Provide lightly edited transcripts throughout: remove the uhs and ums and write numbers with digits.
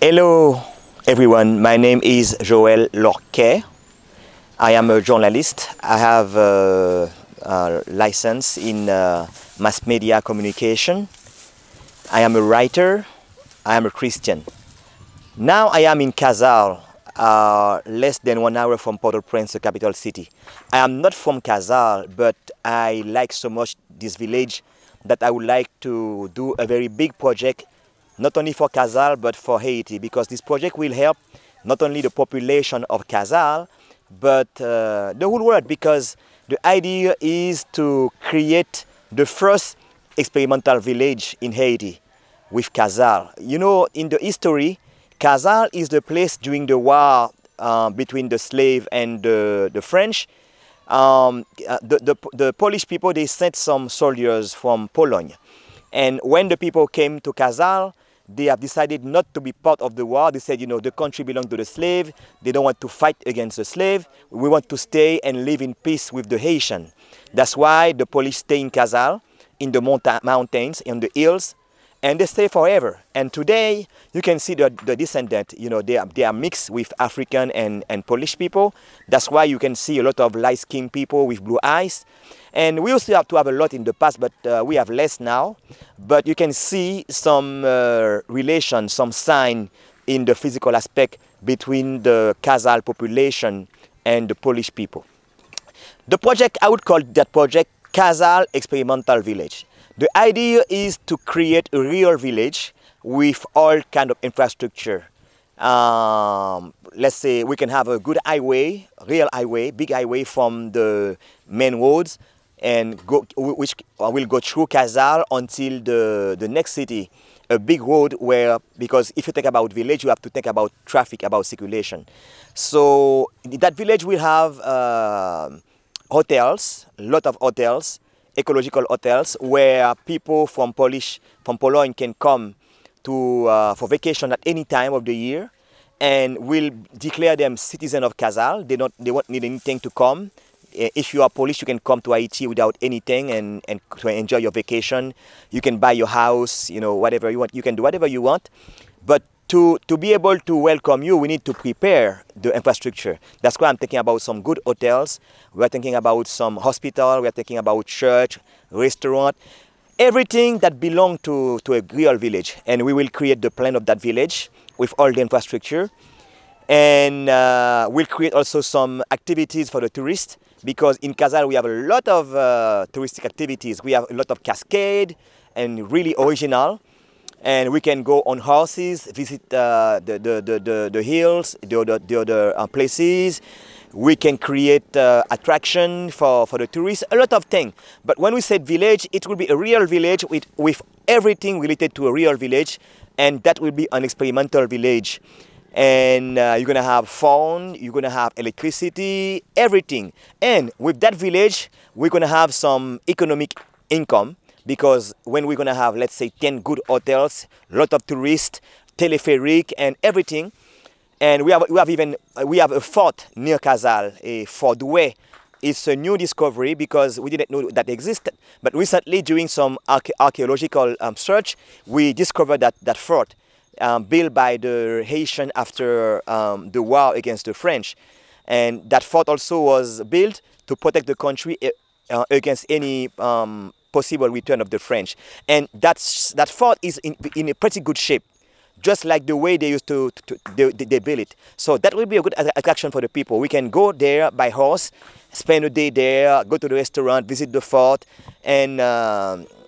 Hello everyone, my name is Joel Lorquet. I am a journalist. I have a license in mass media communication. I am a writer. I am a Christian. Now I am in Cazale, less than 1 hour from Port-au-Prince, the capital city. I am not from Cazale, but I like so much this village that I would like to do a very big project, not only for Cazale, but for Haiti, because this project will help not only the population of Cazale, but the whole world, because the idea is to create the first experimental village in Haiti with Cazale. You know, in the history, Cazale is the place during the war between the slave and the French. The Polish people, they sent some soldiers from Poland. And when the people came to Cazale, they have decided not to be part of the war. They said, you know, the country belongs to the slave. They don't want to fight against the slave. We want to stay and live in peace with the Haitian. That's why the Polish stay in Cazale, in the mountains, in the hills, and they stay forever. And today, you can see the descendant, you know, they are mixed with African and Polish people. That's why you can see a lot of light-skinned people with blue eyes. And we also have to have a lot in the past, but we have less now. But you can see some relation, some sign in the physical aspect between the Cazale population and the Polish people. The project, I would call that project Cazale Experimental Village. The idea is to create a real village with all kind of infrastructure. Let's say we can have a good highway, real highway, big highway from the main roads, and which will go through Cazale until the next city. A big road where, because if you think about village, you have to think about traffic, about circulation. So that village will have hotels, a lot of hotels, ecological hotels, where people from Poland can come to for vacation at any time of the year, and will declare them citizens of Cazale. They won't need anything to come. If you are Polish, you can come to Haiti without anything and to enjoy your vacation. You can buy your house, you know, whatever you want. You can do whatever you want. But to be able to welcome you, we need to prepare the infrastructure. That's why I'm thinking about some good hotels. We're thinking about some hospital. We're thinking about church, restaurant, everything that belongs to a real village. And we will create the plan of that village with all the infrastructure. And we'll create also some activities for the tourists, because in Cazale we have a lot of touristic activities. We have a lot of cascade and really original. And we can go on horses, visit the hills, the other places. We can create attraction for the tourists, a lot of things. But when we said village, it will be a real village with everything related to a real village, and that will be an experimental village. And you're gonna have phone, you're gonna have electricity, everything. And with that village, we're gonna have some economic income, because when we're gonna have, let's say, 10 good hotels, a lot of tourists, telepheric and everything. And we have a fort near Cazale, a Fort Way. It's a new discovery because we didn't know that existed. But recently, during some archaeological search, we discovered that fort. Built by the Haitian after the war against the French. And that fort also was built to protect the country against any possible return of the French. And that fort is in a pretty good shape, just like the way they used to they build it. So that will be a good attraction for the people. We can go there by horse, spend a day there, go to the restaurant, visit the fort, and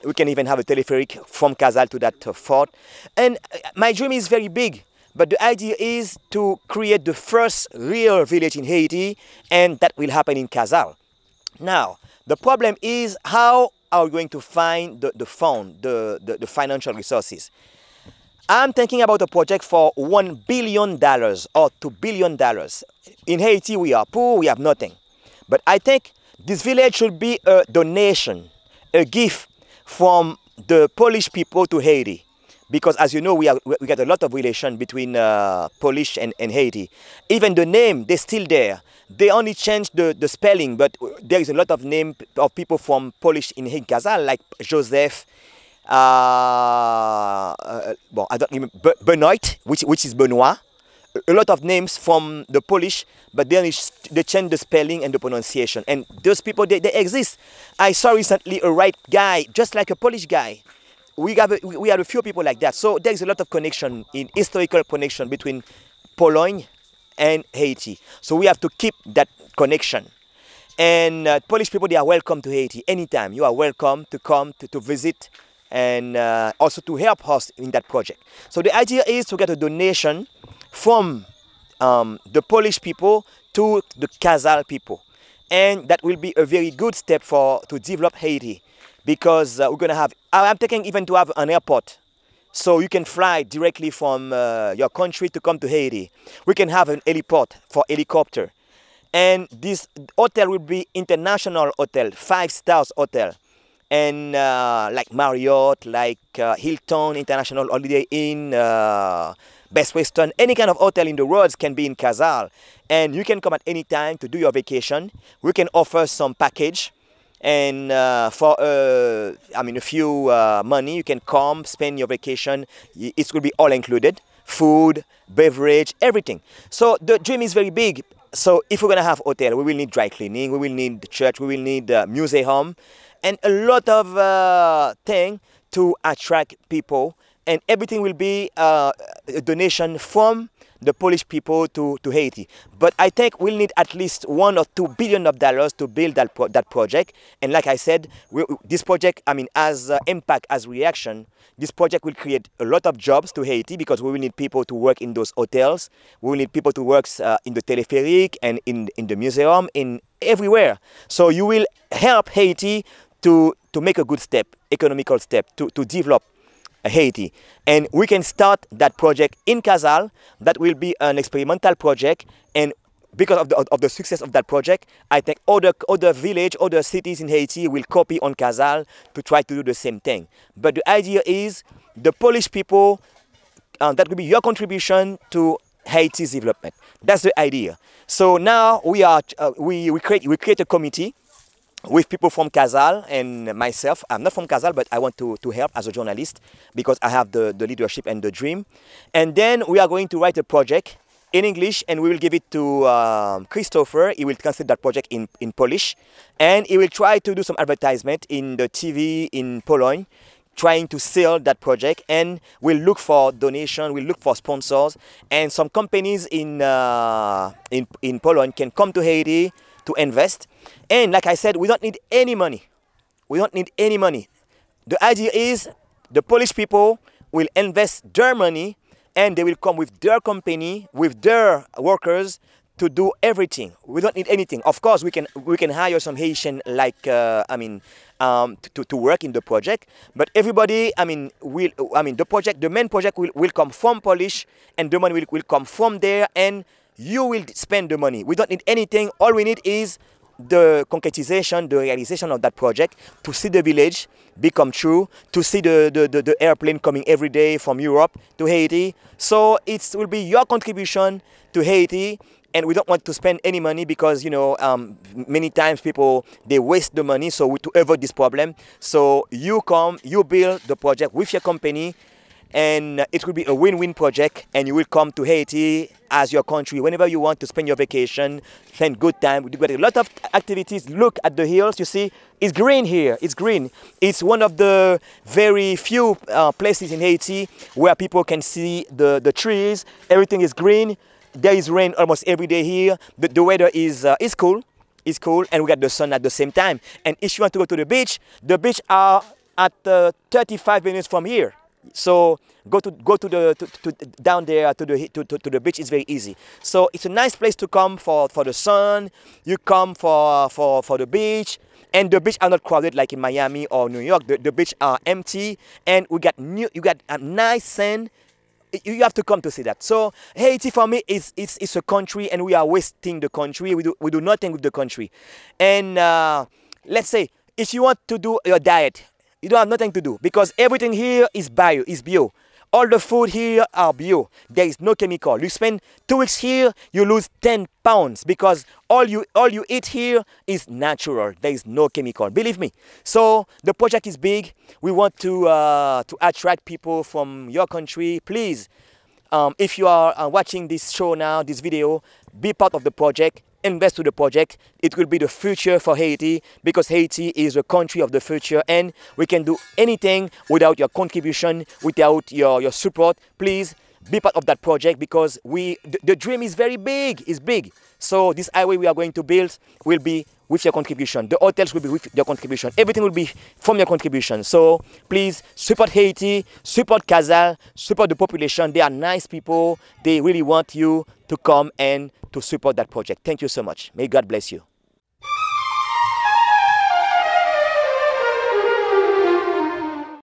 we can even have a telepheric from Cazale to that fort. And my dream is very big, but the idea is to create the first real village in Haiti, and that will happen in Cazale. Now, the problem is, how are we going to find the fund, the financial resources? I'm thinking about a project for $1 billion or $2 billion. In Haiti, we are poor, we have nothing. But I think this village should be a donation, a gift from the Polish people to Haiti. Because as you know, we got a lot of relation between Polish and Haiti. Even the name, they're still there. They only changed the spelling, but there is a lot of name of people from Polish in Cazale, like Joseph, well, I don't remember, Benoit, which is Benoit. A lot of names from the Polish, but then they change the spelling and the pronunciation. And those people, they exist. I saw recently a white guy, just like a Polish guy. We have a few people like that. So there is a lot of connection, in historical connection between Poland and Haiti. So we have to keep that connection. And Polish people, they are welcome to Haiti anytime. You are welcome to come to visit and also to help us in that project. So the idea is to get a donation from the Polish people to the Cazale people. And that will be a very good step to develop Haiti, because we're going to have, I'm thinking even to have an airport. So you can fly directly from your country to come to Haiti. We can have an heliport for helicopter. And this hotel will be international hotel, 5-star hotel. And like Marriott, like Hilton International Holiday Inn, Best Western, any kind of hotel in the world can be in Cazale. And you can come at any time to do your vacation. We can offer some package. And for a few money, you can come, spend your vacation. It will be all included. Food, beverage, everything. So the dream is very big. So if we're going to have hotel, we will need dry cleaning, we will need the church, we will need museum, and a lot of things to attract people. And everything will be a donation from the Polish people to Haiti. But I think we'll need at least $1 or $2 billion to build that project. And like I said, this project, as impact, as reaction, this project will create a lot of jobs to Haiti, because we will need people to work in those hotels. We will need people to work in the telepheric and in the museum, in everywhere. So you will help Haiti to make a good step, economical step, to develop Haiti. And we can start that project in Cazale. That will be an experimental project, and because of the success of that project, I think other village, other cities in Haiti will copy on Cazale to try to do the same thing. But the idea is the Polish people, that will be your contribution to Haiti's development. That's the idea. So now we create a committee with people from Cazale and myself. I'm not from Cazale, but I want to help as a journalist, because I have the leadership and the dream. And then we are going to write a project in English, and we will give it to Christopher. He will translate that project in Polish, and he will try to do some advertisement in the TV in Poland, trying to sell that project. And we'll look for donation, we'll look for sponsors, and some companies in Poland can come to Haiti to invest. And like I said, we don't need any money. We don't need any money. The idea is the Polish people will invest their money, and they will come with their company, with their workers, to do everything. We don't need anything. Of course, we can hire some Haitian, like to work in the project. But everybody, the main project will come from Polish, and the money will come from there, and you will spend the money. We don't need anything. All we need is the concretization, the realization of that project, to see the village become true, to see the airplane coming every day from Europe to Haiti. So it will be your contribution to Haiti, and we don't want to spend any money, because many times people, they waste the money. So to avoid this problem, so you come, you build the project with your company, and it will be a win-win project, and you will come to Haiti as your country whenever you want to spend your vacation, spend good time. We've got a lot of activities. Look at the hills, you see, it's green here, it's green. It's one of the very few places in Haiti where people can see the trees, everything is green. There is rain almost every day here. The weather is cool, and we got the sun at the same time. And if you want to go to the beach are at 35 minutes from here. So go down there to the beach is very easy. So it's a nice place to come for the sun. You come for the beach, and the beach are not crowded like in Miami or New York. The beach are empty, and you got a nice sand. You have to come to see that. So Haiti for me is a country, and we are wasting the country. We do nothing with the country. And let's say if you want to do your diet, you don't have nothing to do, because everything here is bio. All the food here are bio. There is no chemical. You spend 2 weeks here, you lose 10 pounds because all you eat here is natural. There is no chemical. Believe me. So the project is big. We want to attract people from your country. Please, if you are watching this show now, this video, be part of the project. Invest to the project. It will be the future for Haiti, because Haiti is a country of the future, and we can do anything without your contribution, without your support. Please be part of that project, because the dream is very big. It's big. So this highway we are going to build will be with your contribution. The hotels will be with your contribution. Everything will be from your contribution. So please support Haiti, support Cazale, support the population. They are nice people. They really want you to come and to support that project. Thank you so much. May God bless you.